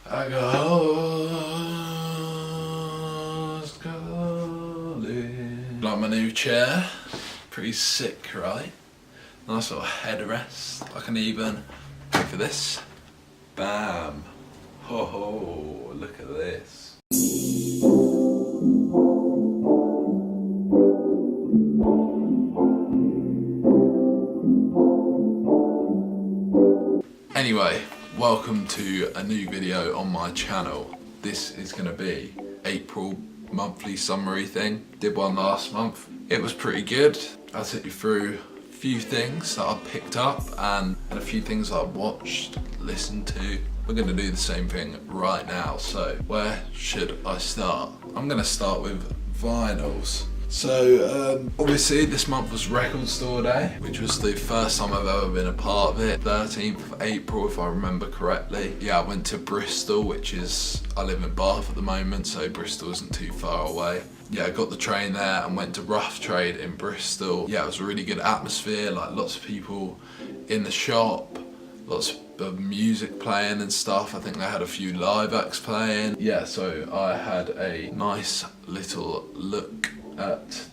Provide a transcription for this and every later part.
I ghost calling. Like my new chair, pretty sick, right? Nice little headrest. I can even go for this. Bam. Ho ho, look at this. Anyway, welcome to a new video on my channel. This is going to be April monthly summary thing. Did one last month. It was pretty good. I'll take you through a few things that I picked up and a few things that I watched, listened to. We're going to do the same thing right now. So where should I start? I'm going to start with vinyls. So obviously this month was Record Store Day, which was the first time I've ever been a part of it. 13th of April, if I remember correctly. Yeah, I went to Bristol, which is, I live in Bath at the moment, so Bristol isn't too far away. Yeah, I got the train there and went to Rough Trade in Bristol. Yeah, it was a really good atmosphere, like lots of people in the shop, lots of music playing and stuff. I think they had a few live acts playing. Yeah, so I had a nice little look at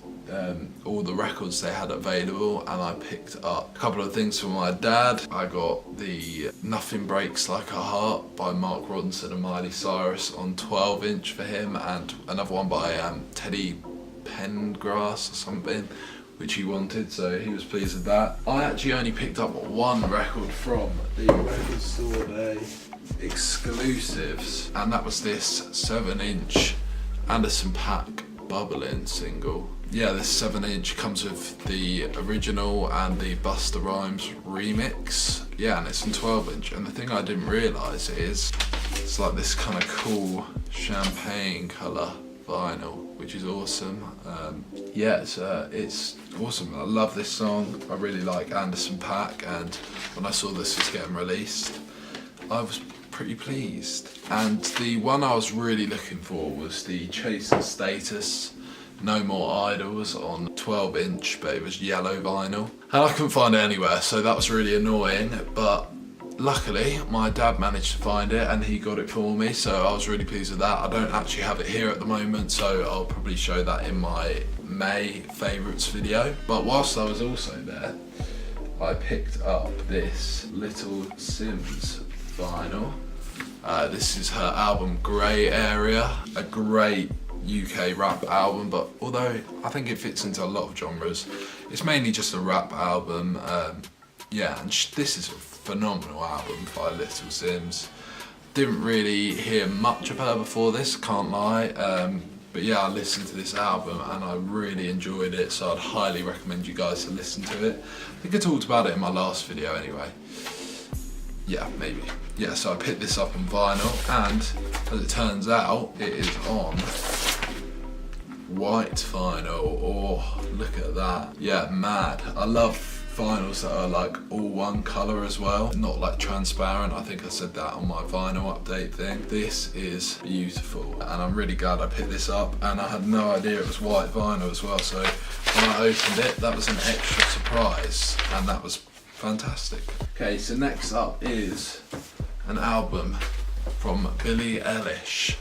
all the records they had available, and I picked up a couple of things for my dad. I got the Nothing Breaks Like a Heart by Mark Ronson and Miley Cyrus on 12" for him, and another one by Teddy Pendergrass or something, which he wanted, so he was pleased with that. I actually only picked up one record from the Record Store Day exclusives, and that was this 7" Anderson .Paak Bubbling single. Yeah, this 7" comes with the original and the Busta Rhymes remix. Yeah, and it's in 12", and the thing I didn't realise is it's like this kind of cool champagne colour vinyl, which is awesome. Yeah, it's awesome. I love this song. I really like Anderson .Paak, and when I saw this was getting released, I was pretty pleased. And the one I was really looking for was the Chase and Status No More Idols on 12", but it was yellow vinyl, and I couldn't find it anywhere, so that was really annoying. But luckily my dad managed to find it and he got it for me, so I was really pleased with that. I don't actually have it here at the moment, so I'll probably show that in my May favourites video. But whilst I was also there, I picked up this Little Sims vinyl. This is her album Grey Area, a great UK rap album, but although I think it fits into a lot of genres, it's mainly just a rap album. Yeah, and this is a phenomenal album by Little Sims. Didn't really hear much of her before this, can't lie, but yeah, I listened to this album and I really enjoyed it, so I'd highly recommend you guys to listen to it. I think I talked about it in my last video anyway. Yeah, maybe. Yeah, so I picked this up on vinyl, and as it turns out, it is on white vinyl. Oh, look at that. Yeah, mad. I love vinyls that are like all one colour as well, not like transparent. I think I said that on my vinyl update thing. This is beautiful, and I'm really glad I picked this up, and I had no idea it was white vinyl as well, so when I opened it, that was an extra surprise, and that was fantastic. Okay, so next up is an album from Billie Eilish,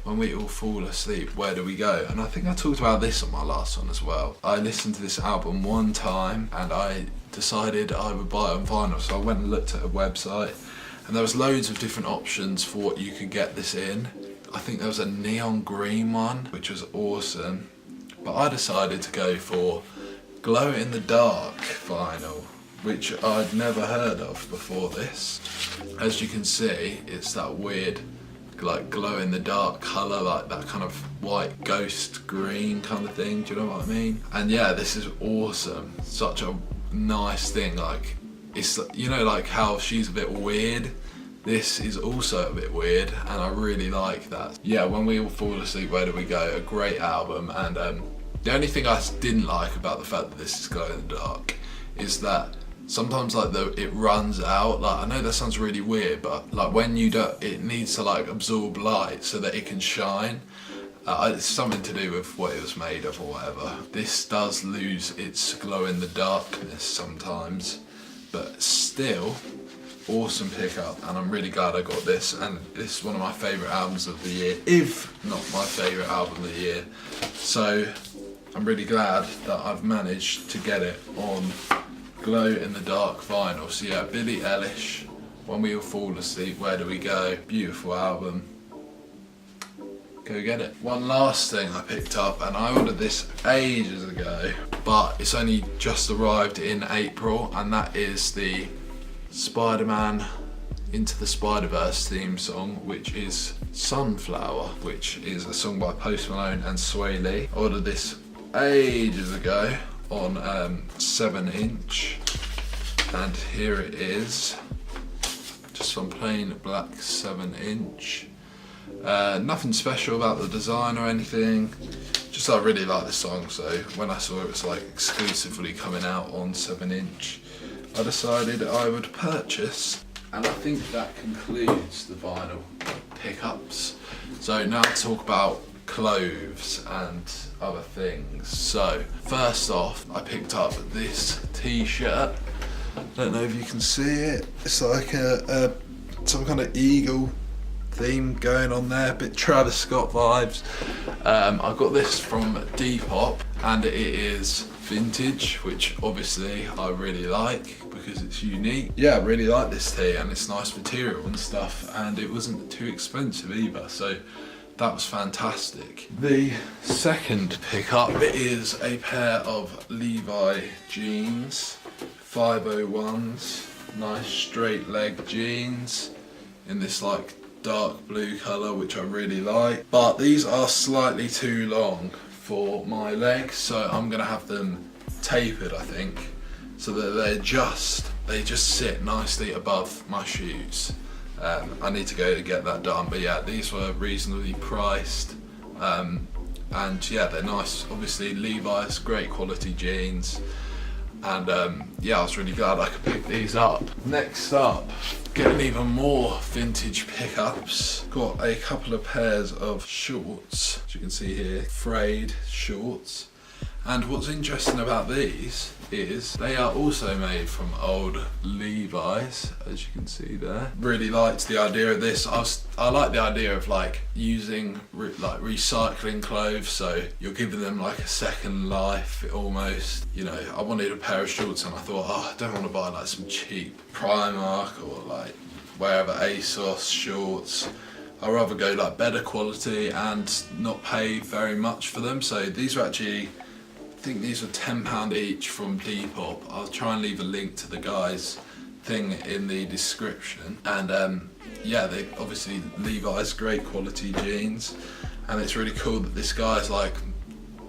When We All Fall Asleep, Where Do We Go? And I think I talked about this on my last one as well. I listened to this album one time and I decided I would buy it on vinyl, so I went and looked at a website, and there was loads of different options for what you could get this in. I think there was a neon green one, which was awesome, but I decided to go for glow in the dark vinyl, which I'd never heard of before this. As you can see, it's that weird like glow in the dark colour, like that kind of white ghost green kind of thing, do you know what I mean? And yeah, this is awesome. Such a nice thing, like it's, you know, like how she's a bit weird, this is also a bit weird, and I really like that. Yeah, When We All Fall Asleep, Where Do We Go? A great album, and the only thing I didn't like about the fact that this is glow in the dark is that sometimes like it runs out. Like, I know that sounds really weird, but like when you don't, it needs to like absorb light so that it can shine. It's something to do with what it was made of or whatever. This does lose its glow in the darkness sometimes, but still awesome pickup, and I'm really glad I got this, and this is one of my favourite albums of the year, if not my favourite album of the year. So I'm really glad that I've managed to get it on glow in the dark vinyl. So yeah, Billie Eilish, When We All Fall Asleep, Where Do We Go? Beautiful album. Go get it. One last thing I picked up, and I ordered this ages ago, but it's only just arrived in April, and that is the Spider-Man Into the Spider-Verse theme song, which is Sunflower, which is a song by Post Malone and Sway Lee. I ordered this ages ago on 7-inch, and here it is, just on plain black 7-inch. Nothing special about the design or anything, just I really like this song, so when I saw it was like exclusively coming out on 7-inch, I decided I would purchase. And I think that concludes the vinyl pickups. So now to talk about clothes and other things. So first off, I picked up this t-shirt. Don't know if you can see it. It's like some kind of eagle theme going on there, a bit Travis Scott vibes. I got this from Depop, and it is vintage, which obviously I really like because it's unique. Yeah, I really like this tee, and it's nice material and stuff, and it wasn't too expensive either, so that was fantastic. The second pickup is a pair of Levi jeans, 501s, nice straight leg jeans in this like dark blue colour, which I really like, but these are slightly too long for my legs, so I'm gonna have them tapered, I think, so that they just sit nicely above my shoes. I need to go to get that done, but yeah, these were reasonably priced, and yeah, they're nice. Obviously Levi's, great quality jeans, and yeah, I was really glad I could pick these up. Next up, getting even more vintage pickups. Got a couple of pairs of shorts, as you can see here, frayed shorts. And what's interesting about these is they are also made from old Levi's, as you can see there. Really liked the idea of this. I like the idea of like using like recycling clothes, so you're giving them like a second life almost. You know, I wanted a pair of shorts, and I thought, oh, I don't want to buy like some cheap Primark or like wherever ASOS shorts. I'd rather go like better quality and not pay very much for them. So these are actually, I think these were £10 each from Depop. I'll try and leave a link to the guy's thing in the description. And yeah, they obviously Levi's, great quality jeans, and it's really cool that this guy's like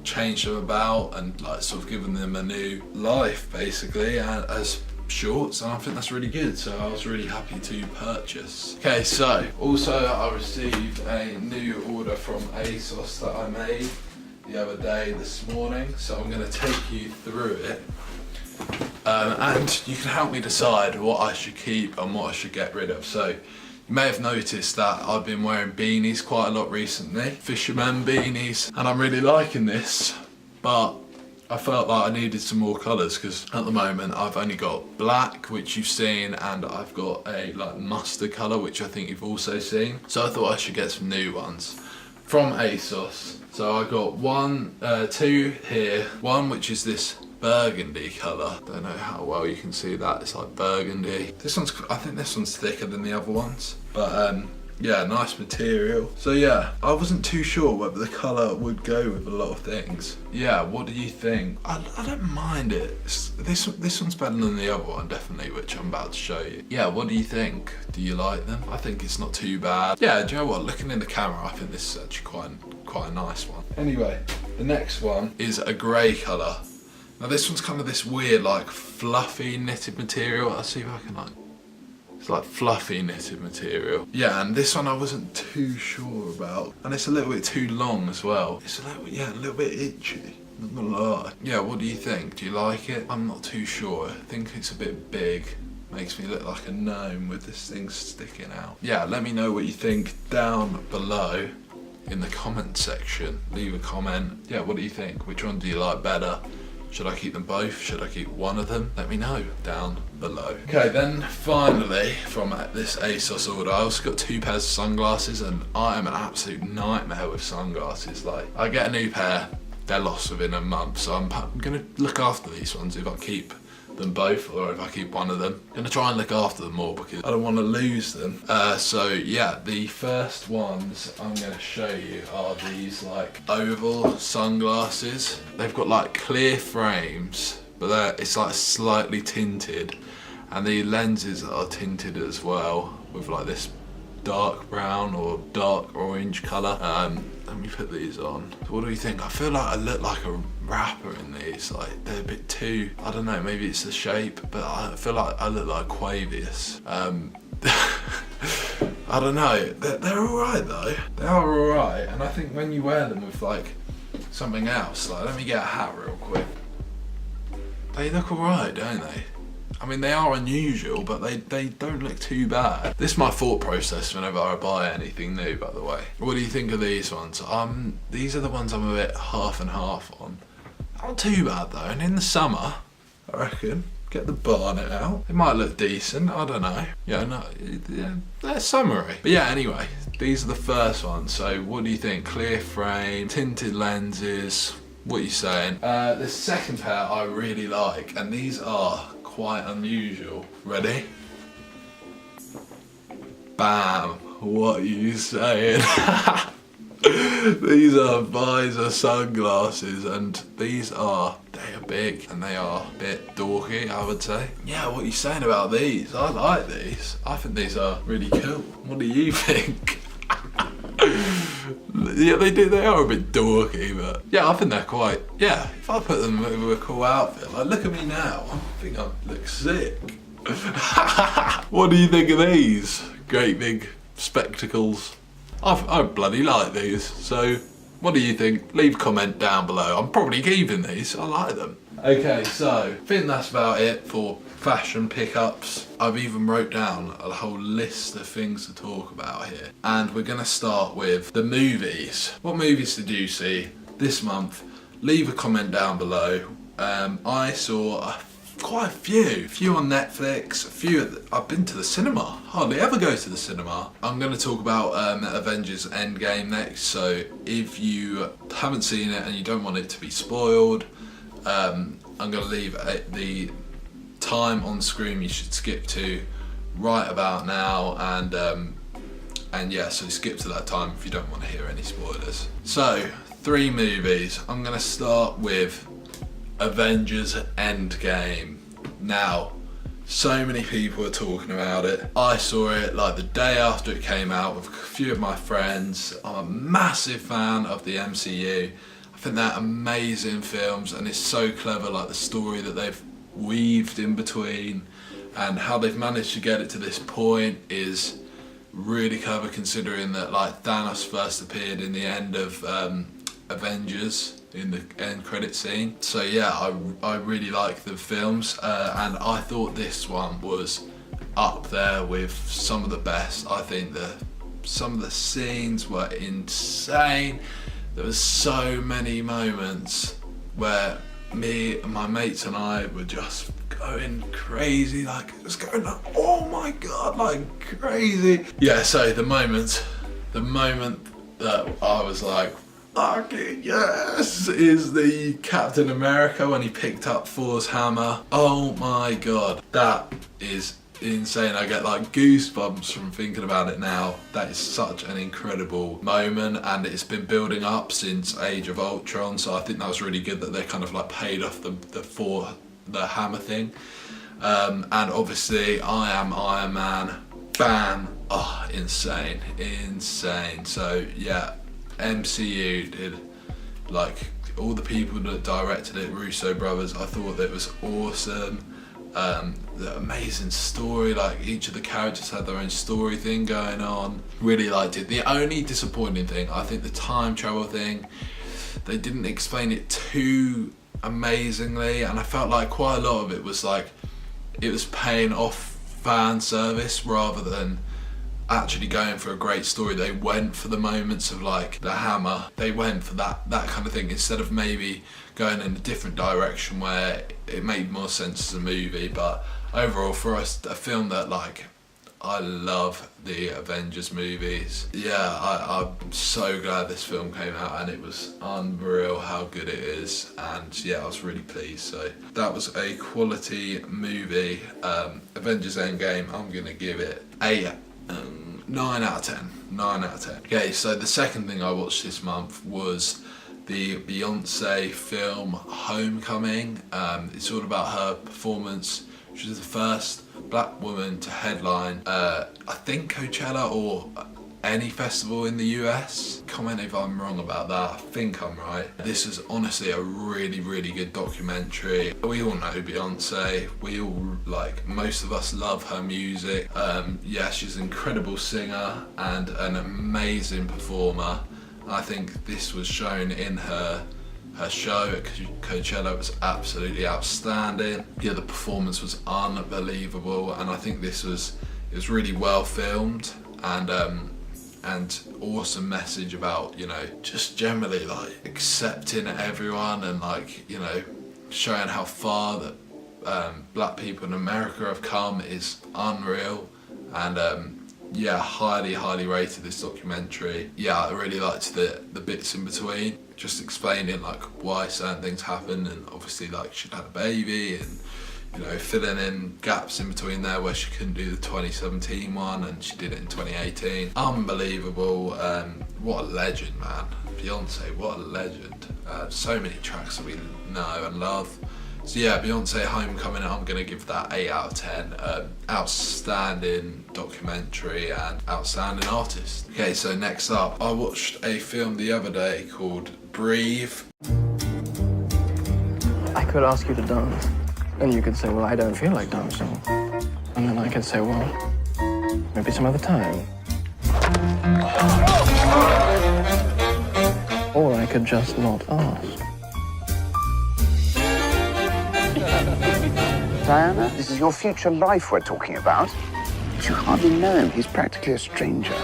changed them about and like sort of given them a new life basically as shorts, and I think that's really good, so I was really happy to purchase. Okay, so also I received a new order from ASOS that I made the other day this morning, so I'm going to take you through it, and you can help me decide what I should keep and what I should get rid of. So you may have noticed that I've been wearing beanies quite a lot recently, fisherman beanies, and I'm really liking this, but I felt like I needed some more colours because at the moment I've only got black, which you've seen, and I've got a like mustard colour, which I think you've also seen. So I thought I should get some new ones from ASOS. So I got two here. One which is this burgundy colour. Don't know how well you can see that. It's like burgundy. I think this one's thicker than the other ones, but yeah, nice material. So yeah, I wasn't too sure whether the colour would go with a lot of things. Yeah, what do you think? I don't mind it. This one's better than the other one, definitely, which I'm about to show you. Yeah, what do you think? Do you like them? I think it's not too bad. Yeah, do you know what? Looking in the camera, I think this is actually quite a nice one. Anyway, the next one is a grey colour. Now this one's kind of this weird, like fluffy knitted material. I'll see if I can like. It's like fluffy knitted material. Yeah, and this one I wasn't too sure about. And it's a little bit too long as well. It's a little bit itchy, not gonna lie. Yeah, what do you think? Do you like it? I'm not too sure. I think it's a bit big. Makes me look like a gnome with this thing sticking out. Yeah, let me know what you think down below in the comment section. Leave a comment. Yeah, what do you think? Which one do you like better? Should I keep them both? Should I keep one of them? Let me know down below. Okay, then finally from this Asos order, I also got 2 pairs of sunglasses, and I am an absolute nightmare with sunglasses. Like, I get a new pair, they're lost within a month, so I'm gonna look after these ones if I keep them both, or if I keep one of them. I'm gonna try and look after them more because I don't want to lose them. So yeah, the first ones I'm gonna show you are these like oval sunglasses. They've got like clear frames, but it's like slightly tinted, and the lenses are tinted as well with like this dark brown or dark orange colour. Let me put these on. So what do you think? I feel like I look like a rapper in these. Like, they're a bit too, I don't know, maybe it's the shape, but I feel like I look like Quavius. I don't know, they're alright though. They are alright, and I think when you wear them with like something else, like let me get a hat real quick. They look alright, don't they? I mean, they are unusual, but they don't look too bad. This is my thought process whenever I buy anything new, by the way. What do you think of these ones? These are the ones I'm a bit half and half on. Not too bad though, and in the summer, I reckon, get the bonnet out. It might look decent, I don't know. Yeah, no, yeah, they're summery. But yeah, anyway, these are the first ones. So what do you think? Clear frame, tinted lenses, what are you saying? The second pair I really like, and these are quite unusual. Ready? Bam! What are you saying? These are visor sunglasses, and they are big and they are a bit dorky, I would say. Yeah, what are you saying about these? I like these. I think these are really cool. What do you think? Yeah, they are a bit dorky, but yeah, I think they're quite, yeah, if I put them with a cool outfit, like look at me now, I think I look sick. What do you think of these? Great big spectacles. I bloody like these, so what do you think? Leave a comment down below. I'm probably keeping these, I like them. Okay, so I think that's about it for fashion pickups. I've even wrote down a whole list of things to talk about here. And we're gonna start with the movies. What movies did you see this month? Leave a comment down below. I saw quite a few on Netflix, a few I've been to the cinema. Hardly ever go to the cinema. I'm going to talk about Avengers Endgame next, so if you haven't seen it and you don't want it to be spoiled, I'm going to leave the time on screen you should skip to right about now, and yeah, so skip to that time if you don't want to hear any spoilers. So 3 movies. I'm going to start with Avengers Endgame. Now, so many people are talking about it. I saw it like the day after it came out with a few of my friends. I'm a massive fan of the MCU. I think they're amazing films, and it's so clever, like the story that they've weaved in between and how they've managed to get it to this point is really clever, considering that like Thanos first appeared in the end of Avengers, in the end credit scene. So yeah, I really like the films, and I thought this one was up there with some of the best. I think some of the scenes were insane. There was so many moments where me and my mates and I were just going crazy, like it was going like, oh my god, like crazy. Yeah, so the moment that I was like, fucking yes, is the Captain America when he picked up Thor's hammer. Oh my god, that is insane. I get like goosebumps from thinking about it now. That is such an incredible moment, and it's been building up since Age of Ultron, so I think that was really good that they kind of like paid off the hammer thing. And obviously I am Iron Man. Bam. Oh, insane. So yeah, MCU did, like all the people that directed it, Russo brothers, I thought that it was awesome. The amazing story, like each of the characters had their own story thing going on. Really liked it. The only disappointing thing, I think the time travel thing, they didn't explain it too amazingly, and I felt like quite a lot of it was like, it was paying off fan service rather than actually going for a great story. They went for the moments of like the hammer. They went for that kind of thing instead of maybe going in a different direction where it made more sense as a movie. But overall, for us, a film that like, I love the Avengers movies. Yeah, I'm so glad this film came out, and it was unreal how good it is, and yeah, I was really pleased. So that was a quality movie. Avengers Endgame, I'm gonna give it a 9 out of 10. 9 out of 10. Okay, so the second thing I watched this month was the Beyonce film Homecoming. It's all about her performance. She was the first black woman to headline, I think Coachella or any festival in the US. Comment if I'm wrong about that, I think I'm right. This is honestly a really, really good documentary. We all know Beyonce, we all, like, most of us love her music. Yeah, she's an incredible singer and an amazing performer. I think this was shown in her show at Coachella. Was absolutely outstanding. Yeah, the performance was unbelievable, and I think it was really well filmed, and awesome message about, you know, just generally like accepting everyone, and like, you know, showing how far that black people in America have come is unreal. And yeah, highly rated this documentary. Yeah, I really liked the bits in between, just explaining like why certain things happen, and obviously like she'd had a baby, and you know, filling in gaps in between there where she couldn't do the 2017 one and she did it in 2018. Unbelievable. What a legend, man. Beyonce, what a legend. So many tracks that we know and love. So yeah, Beyonce Homecoming, I'm gonna give that 8 out of 10. Outstanding documentary and outstanding artist. Okay, so next up, I watched a film the other day called Breathe. I could ask you to dance, and you could say, well, I don't feel like dancing. And then I could say, well, maybe some other time. Or I could just not ask. Diana, this is your future life we're talking about. But you hardly know him. He's practically a stranger.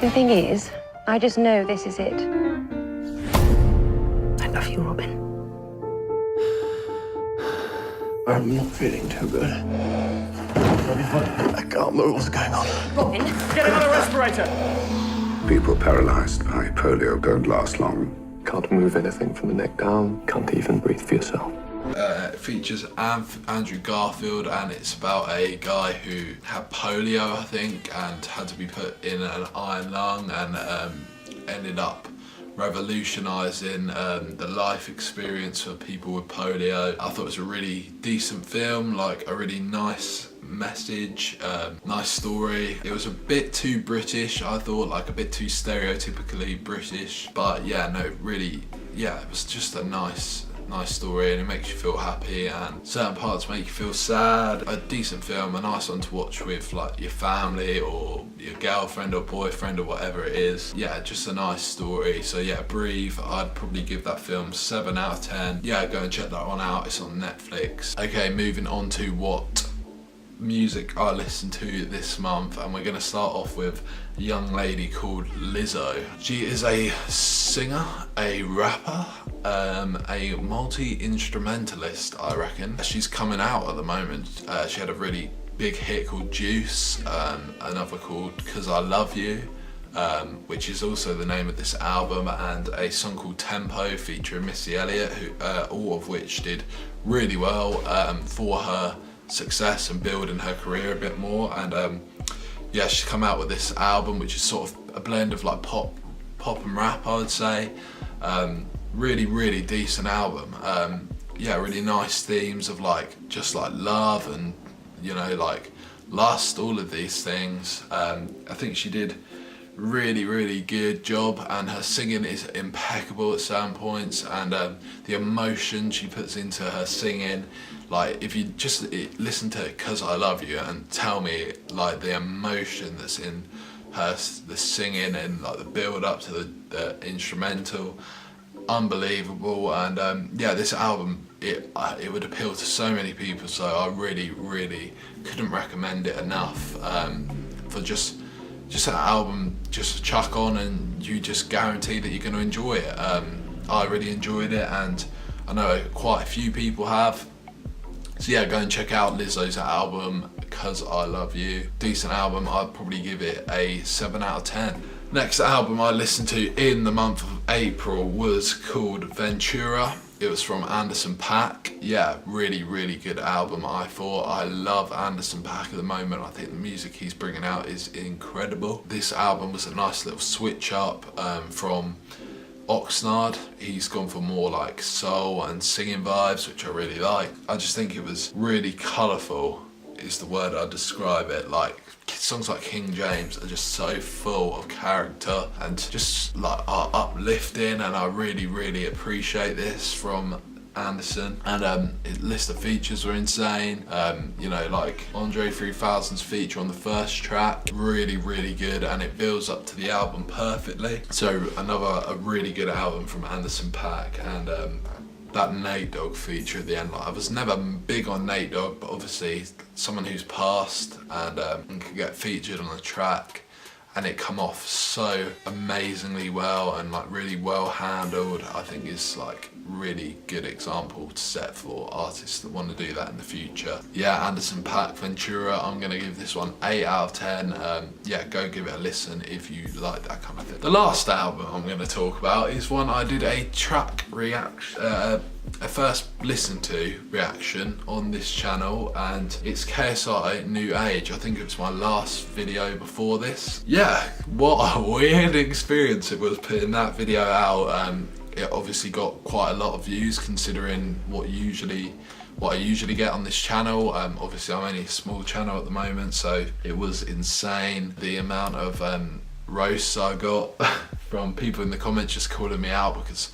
The thing is, I just know this is it. I love you, Robin. I'm not feeling too good. I can't move. What's going on? Robin? Get another respirator! People paralyzed by polio don't last long. Can't move anything from the neck down. Can't even breathe for yourself. It features Andrew Garfield, and it's about a guy who had polio, I think, and had to be put in an iron lung, and ended up revolutionising the life experience for people with polio. I thought it was a really decent film, like a really nice message, nice story. It was a bit too British, I thought, like a bit too stereotypically British, but yeah, no, really, yeah, it was just a nice story, and it makes you feel happy, and certain parts make you feel sad. A decent film, a nice one to watch with like your family or your girlfriend or boyfriend or whatever it is. Yeah, just a nice story. So yeah, Breathe, I'd probably give that film 7 out of 10. Yeah, go and check that one out, it's on Netflix. Okay, moving on to what music I listened to this month, and we're going to start off with a young lady called Lizzo. She is a singer, a rapper, a multi-instrumentalist, I reckon. She's coming out at the moment. She had a really big hit called Juice, another called 'Cause I Love You, which is also the name of this album, and a song called Tempo featuring Missy Elliott, who, all of which did really well for her success and building her career a bit more. And yeah, she's come out with this album which is sort of a blend of like pop and rap, I would say. Really decent album. Yeah, really nice themes of like just like love and, you know, like lust, all of these things. I think she did really good job, and her singing is impeccable at certain points, and the emotion she puts into her singing, like if you just listen to it 'Cause I Love You and tell me like the emotion that's in the singing and like the build up to the instrumental, unbelievable. And yeah, this album, it would appeal to so many people, so I really couldn't recommend it enough, for just just an album just to chuck on and you just guarantee that you're going to enjoy it. I really enjoyed it, and I know quite a few people have. So yeah, go and check out Lizzo's album, Cause I Love You. Decent album. I'd probably give it a 7 out of 10. Next album I listened to in the month of April was called Ventura. It was from Anderson .Paak. Yeah, really, really good album, I thought. I love Anderson .Paak at the moment. I think the music he's bringing out is incredible. This album was a nice little switch up from Oxnard. He's gone for more like soul and singing vibes, which I really like. I just think it was really colourful is the word I'd describe it. Like songs like King James are just so full of character and just like are uplifting, and I really, really appreciate this from Anderson. And his list of features were insane. You know, like Andre 3000's feature on the first track, really, really good, and it builds up to the album perfectly. So a really good album from Anderson .Paak. And that Nate Dogg feature at the end, like, I was never big on Nate Dogg, but obviously someone who's passed and could get featured on a track and it come off so amazingly well and like really well handled, I think is like really good example to set for artists that want to do that in the future. Yeah, Anderson .Paak, Ventura, I'm gonna give this one 8 out of 10. Yeah, go give it a listen if you like that kind of thing. The last album I'm gonna talk about is one I did a track reaction, a first listen to reaction on this channel, and it's KSI New Age. I think it was my last video before this. Yeah, what a weird experience it was putting that video out. It obviously got quite a lot of views considering what I usually get on this channel. Obviously I'm only a small channel at the moment, so it was insane the amount of roasts I got from people in the comments just calling me out because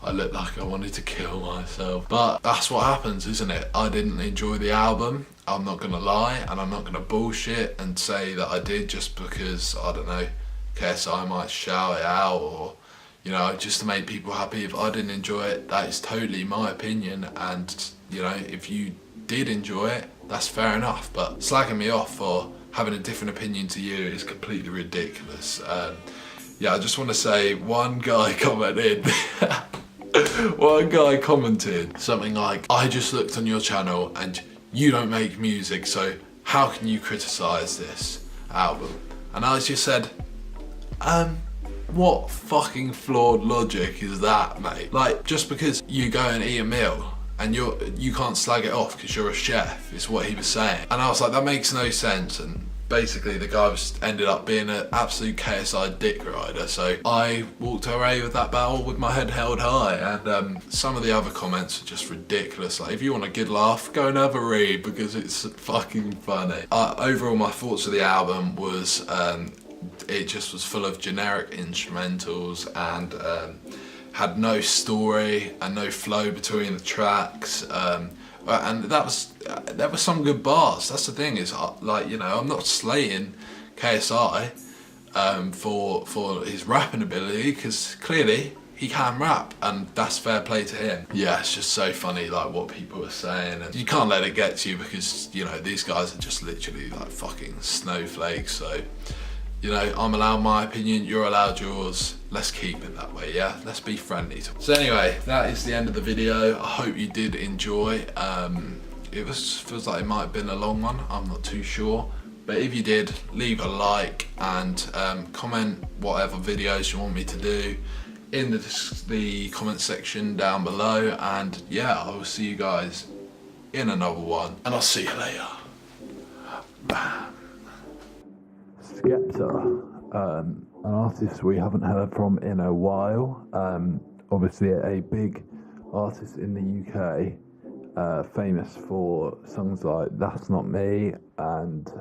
I looked like I wanted to kill myself. But that's what happens, isn't it? I didn't enjoy the album, I'm not gonna lie, and I'm not gonna bullshit and say that I did just because, I don't know, KSI might shout it out, or you know, just to make people happy. If I didn't enjoy it, that is totally my opinion, and you know, if you did enjoy it, that's fair enough. But slagging me off for having a different opinion to you is completely ridiculous. Yeah, I just want to say, one guy commented something like, I just looked on your channel and you don't make music, so how can you criticize this album? And I just said, what fucking flawed logic is that, mate? Like, just because you go and eat a meal and you can't slag it off because you're a chef, is what he was saying. And I was like, that makes no sense. And basically the guy ended up being an absolute KSI dick rider. So I walked away with that battle with my head held high. And some of the other comments are just ridiculous. Like, if you want a good laugh, go and have a read because it's fucking funny. Overall, my thoughts of the album was, it just was full of generic instrumentals and had no story and no flow between the tracks. And there were some good bars. That's the thing, is like, you know, I'm not slating KSI for his rapping ability, because clearly he can rap and that's fair play to him. Yeah, it's just so funny like what people are saying, and you can't let it get to you because, you know, these guys are just literally like fucking snowflakes. So, you know, I'm allowed my opinion, you're allowed yours. Let's keep it that way, yeah? Let's be friendly. So anyway, that is the end of the video. I hope you did enjoy. It feels like it might have been a long one, I'm not too sure. But if you did, leave a like and comment whatever videos you want me to do in the comment section down below. And yeah, I will see you guys in another one, and I'll see you later. Bam. Skepta, an artist we haven't heard from in a while. Obviously a big artist in the UK, famous for songs like That's Not Me and